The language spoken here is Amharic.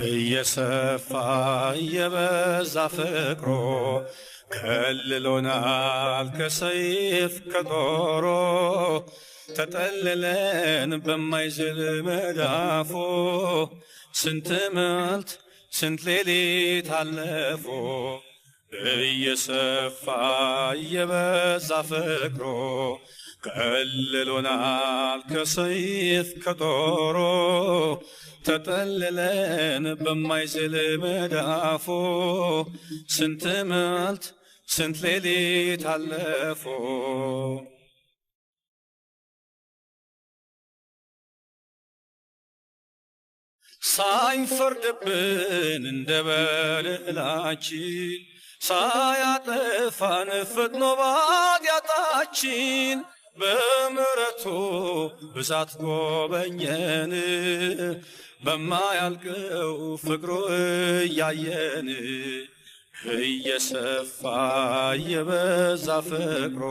እየሰፋ እየበዛ ፍቅሮ ከልሎናል ከሰይፍ ከጦሮ ተጠልለን በማይዝል መዳፎ ስንት መዓልት ስንት ሌሊት አለፎ እየሰፋ እየበዛ ፍቅሮ ከልሎናል ከሰይፍ ከጦሮ ተጠልለን በማይዝል መዳፎ ስንት መዓልት ስንት ሌሊት አለፎ ሳይፈርድብን እንደ በደላችን ሳያጠፋን ፈጥኖ በኃጢአታችን በምሕረቱ ብዛት ጎበኘን በማያልቀው ፍቅሩ እያየን እየሰፋ እየበዛ ፍቅሮ